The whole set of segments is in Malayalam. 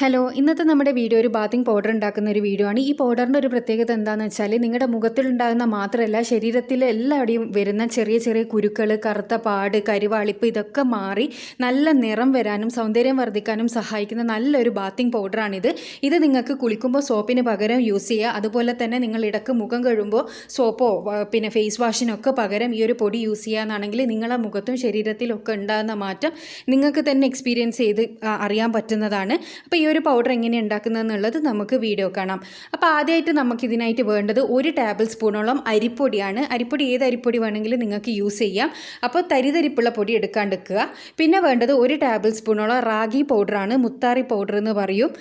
ഹലോ, ഇന്നത്തെ നമ്മുടെ വീഡിയോ ഒരു ബാത്തിങ് പൗഡർ ഉണ്ടാക്കുന്ന ഒരു വീഡിയോ ആണ്. ഈ പൗഡറിൻ്റെ ഒരു പ്രത്യേകത എന്താണെന്ന് വെച്ചാൽ നിങ്ങളുടെ മുഖത്തിലുണ്ടാകുന്ന മാത്രമല്ല ശരീരത്തിലെ എല്ലാവിടെയും വരുന്ന ചെറിയ ചെറിയ കുരുക്കൾ, കറുത്ത പാട്, കരിവാളിപ്പ് ഇതൊക്കെ മാറി നല്ല നിറം വരാനും സൗന്ദര്യം വർദ്ധിക്കാനും സഹായിക്കുന്ന നല്ലൊരു ബാത്തിങ് പൗഡറാണിത്. ഇത് നിങ്ങൾക്ക് കുളിക്കുമ്പോൾ സോപ്പിന് പകരം യൂസ് ചെയ്യുക. അതുപോലെ തന്നെ നിങ്ങൾ ഇടയ്ക്ക് മുഖം കഴുകുമ്പോൾ സോപ്പോ പിന്നെ ഫേസ് വാഷിനൊക്കെ പകരം ഈ ഒരു പൊടി യൂസ് ചെയ്യുകയാണെന്നുണ്ടെങ്കിൽ നിങ്ങളുടെ മുഖത്തും ശരീരത്തിലൊക്കെ ഉണ്ടാകുന്ന മാറ്റം നിങ്ങൾക്ക് തന്നെ എക്സ്പീരിയൻസ് ചെയ്ത് അറിയാൻ പറ്റുന്നതാണ്. അപ്പോൾ ഈ ഒരു പൗഡർ എങ്ങനെയാണ് ഉണ്ടാക്കുന്നതെന്നുള്ളത് നമുക്ക് വീഡിയോ കാണാം. അപ്പോൾ ആദ്യമായിട്ട് നമുക്കിതിനായിട്ട് വേണ്ടത് 1 ടേബിൾ സ്പൂണോളം അരിപ്പൊടിയാണ്. അരിപ്പൊടി ഏത് അരിപ്പൊടി വേണമെങ്കിലും നിങ്ങൾക്ക് യൂസ് ചെയ്യാം. അപ്പോൾ തരിതരിപ്പുള്ള പൊടി എടുക്കാണ്ടിരിക്കുക. പിന്നെ വേണ്ടത് 1 ടേബിൾ സ്പൂണോളം റാഗി പൗഡറാണ്, മുത്താറി പൗഡർ എന്ന് പറയും.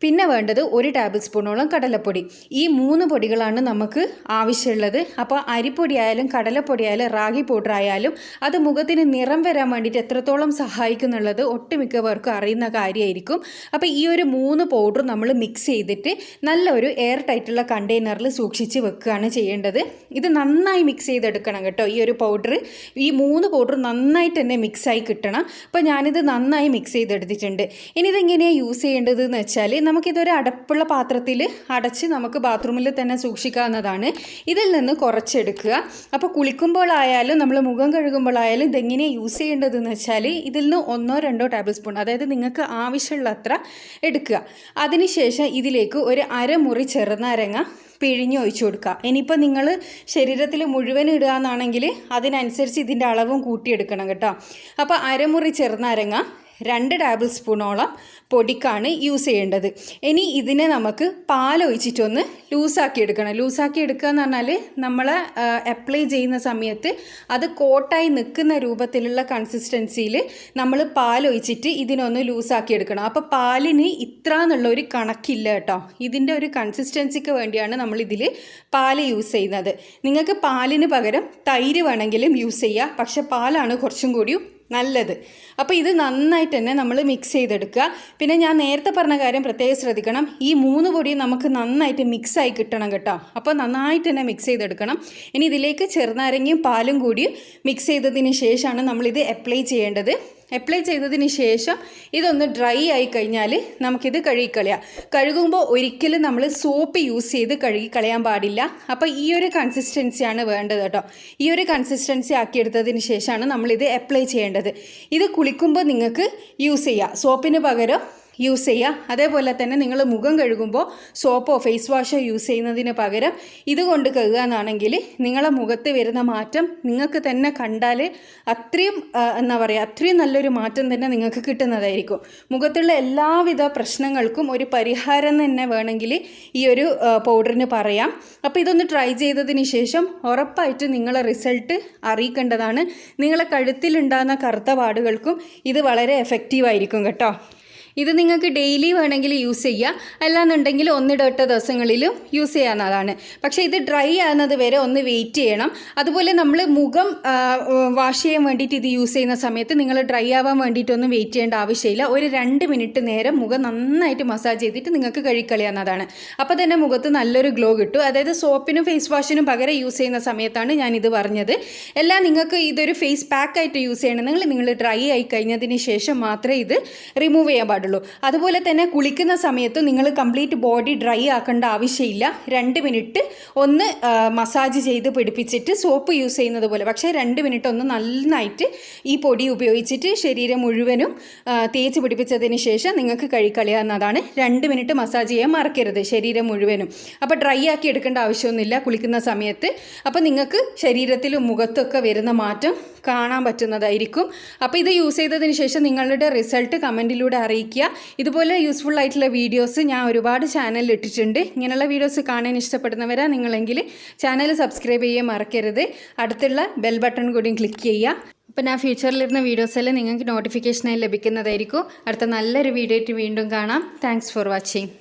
പിന്നെ വേണ്ടത് 1 ടേബിൾ സ്പൂണോളം കടലപ്പൊടി. ഈ 3 പൊടികളാണ് നമുക്ക് ആവശ്യമുള്ളത്. അപ്പോൾ അരിപ്പൊടി ആയാലും കടലപ്പൊടി ആയാലും റാഗി പൗഡർ ആയാലും അത് മുഖത്തിന് നിറം വരാൻ വേണ്ടിയിട്ട് എത്രത്തോളം സഹായിക്കുന്നുള്ളത് ഒട്ടുമിക്കവർക്കും അറിയുന്ന കാര്യമായിരിക്കും. അപ്പോൾ ഈ ഒരു 3 പൗഡർ നമ്മൾ മിക്സ് ചെയ്തിട്ട് നല്ലൊരു എയർ ടൈറ്റുള്ള കണ്ടെയ്നറിൽ സൂക്ഷിച്ച് വെക്കുകയാണ് ചെയ്യേണ്ടത്. ഇത് നന്നായി മിക്സ് ചെയ്തെടുക്കണം കേട്ടോ. ഈ ഒരു പൗഡർ, ഈ 3 പൗഡർ നന്നായിട്ട് തന്നെ മിക്സായി കിട്ടണം. അപ്പോൾ ഞാനിത് നന്നായി മിക്സ് ചെയ്തെടുത്തിട്ടുണ്ട്. ഇനി ഇതെങ്ങനെയാണ് യൂസ് ചെയ്യേണ്ടത് എന്ന് വെച്ചാൽ നമുക്കിതൊരു അടപ്പുള്ള പാത്രത്തിൽ അടച്ച് നമുക്ക് ബാത്റൂമിൽ തന്നെ സൂക്ഷിക്കാവുന്നതാണ്. ഇതിൽ നിന്ന് കുറച്ചെടുക്കുക. അപ്പോൾ കുളിക്കുമ്പോഴായാലും നമ്മൾ മുഖം കഴുകുമ്പോഴായാലും ഇതെങ്ങനെയാണ് യൂസ് ചെയ്യേണ്ടതെന്ന് വെച്ചാൽ ഇതിൽ നിന്ന് 1-2 ടേബിൾ സ്പൂൺ, അതായത് നിങ്ങൾക്ക് ആവശ്യമുള്ള അത്ര എടുക്കുക. അതിനുശേഷം ഇതിലേക്ക് ഒരു അരമുറി ചെറുനാരങ്ങ പിഴിഞ്ഞൊഴിച്ചു കൊടുക്കുക. ഇനിയിപ്പോൾ നിങ്ങൾ ശരീരത്തിൽ മുഴുവൻ ഇടുക എന്നാണെങ്കിൽ അതിനനുസരിച്ച് ഇതിൻ്റെ അളവും കൂട്ടിയെടുക്കണം കേട്ടോ. അപ്പോൾ അരമുറി ചെറുനാരങ്ങ 2 ടേബിൾ സ്പൂണോളം പൊടിക്കാണ് യൂസ് ചെയ്യേണ്ടത്. ഇനി ഇതിനെ നമുക്ക് പാലൊഴിച്ചിട്ടൊന്ന് ലൂസാക്കി എടുക്കണം. ലൂസാക്കി എടുക്കുക എന്ന് പറഞ്ഞാൽ നമ്മൾ അപ്ലൈ ചെയ്യുന്ന സമയത്ത് അത് കോട്ടായി നിൽക്കുന്ന രൂപത്തിലുള്ള കൺസിസ്റ്റൻസിയിൽ നമ്മൾ പാലൊഴിച്ചിട്ട് ഇതിനൊന്ന് ലൂസാക്കി എടുക്കണം. അപ്പോൾ പാലിന് ഇത്ര എന്നുള്ളൊരു കണക്കില്ല കേട്ടോ. ഇതിൻ്റെ ഒരു കൺസിസ്റ്റൻസിക്ക് വേണ്ടിയാണ് നമ്മളിതിൽ പാല് യൂസ് ചെയ്യുന്നത്. നിങ്ങൾക്ക് പാലിന് പകരം തൈര് വേണമെങ്കിലും യൂസ് ചെയ്യാം, പക്ഷേ പാലാണ് കുറച്ചും കൂടി നല്ലത്. അപ്പോൾ ഇത് നന്നായിട്ട് തന്നെ നമ്മൾ മിക്സ് ചെയ്തെടുക്കുക. പിന്നെ ഞാൻ നേരത്തെ പറഞ്ഞ കാര്യം പ്രത്യേകം ശ്രദ്ധിക്കണം, ഈ 3 പൊടിയും നമുക്ക് നന്നായിട്ട് മിക്സായി കിട്ടണം കേട്ടോ. അപ്പോൾ നന്നായിട്ട് തന്നെ മിക്സ് ചെയ്തെടുക്കണം. ഇനി ഇതിലേക്ക് ചെറുനാരങ്ങയും പാലും കൂടി മിക്സ് ചെയ്തതിന് ശേഷമാണ് നമ്മളിത് അപ്ലൈ ചെയ്യേണ്ടത്. അപ്ലൈ ചെയ്തതിന് ശേഷം ഇതൊന്ന് ഡ്രൈ ആയി കഴിഞ്ഞാൽ നമുക്കിത് കഴുകിക്കളയാം. കഴുകുമ്പോൾ ഒരിക്കലും നമ്മൾ സോപ്പ് യൂസ് ചെയ്ത് കഴുകിക്കളയാൻ പാടില്ല. അപ്പോൾ ഈ ഒരു കൺസിസ്റ്റൻസിയാണ് വേണ്ടത് കേട്ടോ. ഈ ഒരു കൺസിസ്റ്റൻസി ആക്കിയെടുത്തതിന് ശേഷമാണ് നമ്മളിത് അപ്ലൈ ചെയ്യേണ്ടത്. ഇത് കുളിക്കുമ്പോൾ നിങ്ങൾക്ക് യൂസ് ചെയ്യാം, സോപ്പിന് പകരം യൂസ് ചെയ്യുക. അതേപോലെ തന്നെ നിങ്ങൾ മുഖം കഴുകുമ്പോൾ സോപ്പോ ഫേസ് വാഷോ യൂസ് ചെയ്യുന്നതിന് പകരം ഇതുകൊണ്ട് കഴുകുക എന്നാണെങ്കിൽ നിങ്ങളെ മുഖത്ത് വരുന്ന മാറ്റം നിങ്ങൾക്ക് തന്നെ കണ്ടാൽ അത്രയും അത്രയും നല്ലൊരു മാറ്റം തന്നെ നിങ്ങൾക്ക് കിട്ടുന്നതായിരിക്കും. മുഖത്തുള്ള എല്ലാവിധ പ്രശ്നങ്ങൾക്കും ഒരു പരിഹാരം തന്നെ വേണമെങ്കിൽ ഈ ഒരു പൗഡറിന് പറയാം. അപ്പോൾ ഇതൊന്ന് ട്രൈ ചെയ്തതിന് ശേഷം ഉറപ്പായിട്ട് നിങ്ങളെ റിസൾട്ട് അറിയിക്കേണ്ടതാണ്. നിങ്ങളെ കഴുത്തിലുണ്ടാകുന്ന കറുത്ത പാടുകൾക്കും ഇത് വളരെ എഫക്റ്റീവായിരിക്കും കേട്ടോ. ഇത് നിങ്ങൾക്ക് ഡെയിലി വേണമെങ്കിൽ യൂസ് ചെയ്യാം, അല്ലാന്നുണ്ടെങ്കിൽ 1-8 ദിവസങ്ങളിലും യൂസ് ചെയ്യാവുന്നതാണ്. പക്ഷേ ഇത് ഡ്രൈ ആകുന്നത് വരെ ഒന്ന് വെയിറ്റ് ചെയ്യണം. അതുപോലെ നമ്മൾ മുഖം വാഷ് ചെയ്യാൻ വേണ്ടിയിട്ട് ഇത് യൂസ് ചെയ്യുന്ന സമയത്ത് നിങ്ങൾ ഡ്രൈ ആവാൻ വേണ്ടിയിട്ടൊന്നും വെയിറ്റ് ചെയ്യേണ്ട ആവശ്യമില്ല. ഒരു 2 മിനിറ്റ് നേരം മുഖം നന്നായിട്ട് മസാജ് ചെയ്തിട്ട് നിങ്ങൾക്ക് കഴുകിക്കളയാവുന്നതാണ്. അപ്പോൾ തന്നെ മുഖത്ത് നല്ലൊരു ഗ്ലോ കിട്ടും. അതായത് സോപ്പിനും ഫേസ് വാഷിനും പകരം യൂസ് ചെയ്യുന്ന സമയത്താണ് ഞാനിത് പറഞ്ഞത്. എല്ലാം നിങ്ങൾക്ക് ഇതൊരു ഫേസ് പാക്കായിട്ട് യൂസ് ചെയ്യണമെങ്കിൽ നിങ്ങൾ ഡ്രൈ ആയി കഴിഞ്ഞതിന് ശേഷം മാത്രമേ ഇത് റിമൂവ് ചെയ്യാൻ പാടുള്ളൂ. അതുപോലെ തന്നെ കുളിക്കുന്ന സമയത്ത് നിങ്ങൾ കംപ്ലീറ്റ് ബോഡി ഡ്രൈ ആക്കേണ്ട ആവശ്യമില്ല. 2 മിനിറ്റ് ഒന്ന് മസാജ് ചെയ്ത് പിടിപ്പിച്ചിട്ട് സോപ്പ് യൂസ് ചെയ്യുന്നത് പോലെ, പക്ഷേ 2 മിനിറ്റ് ഒന്ന് നന്നായിട്ട് ഈ പൊടി ഉപയോഗിച്ചിട്ട് ശരീരം മുഴുവനും തേച്ച് പിടിപ്പിച്ചതിന് ശേഷം നിങ്ങൾക്ക് കഴുകിക്കളയാവുന്നതാണ്. 2 മിനിറ്റ് മസാജ് ചെയ്യാൻ മറക്കരുത് ശരീരം മുഴുവനും. അപ്പോൾ ഡ്രൈ ആക്കി എടുക്കേണ്ട ആവശ്യമൊന്നുമില്ല കുളിക്കുന്ന സമയത്ത്. അപ്പോൾ നിങ്ങൾക്ക് ശരീരത്തിലും മുഖത്തൊക്കെ വരുന്ന മാറ്റം കാണാൻ പറ്റുന്നതായിരിക്കും. അപ്പോൾ ഇത് യൂസ് ചെയ്തതിന് ശേഷം നിങ്ങളുടെ റിസൾട്ട് കമൻറ്റിലൂടെ അറിയിക്കുക. ഇതുപോലെ യൂസ്ഫുൾ ആയിട്ടുള്ള വീഡിയോസ് ഞാൻ ഒരുപാട് ചാനലിൽ ഇട്ടിട്ടുണ്ട്. ഇങ്ങനെയുള്ള വീഡിയോസ് കാണാൻ ഇഷ്ടപ്പെടുന്നവരാ നിങ്ങളെങ്കിൽ ചാനൽ സബ്സ്ക്രൈബ് ചെയ്യാൻ മറക്കരുത്. അടുത്തുള്ള ബെൽ ബട്ടൺ കൂടി ക്ലിക്ക് ചെയ്യുക. അപ്പോൾ ഞാൻ ഫ്യൂച്ചറിലിരുന്ന വീഡിയോസെല്ലാം നിങ്ങൾക്ക് നോട്ടിഫിക്കേഷനായി ലഭിക്കുന്നതായിരിക്കും. അടുത്ത നല്ലൊരു വീഡിയോ ആയിട്ട് വീണ്ടും കാണാം. Thanks for watching.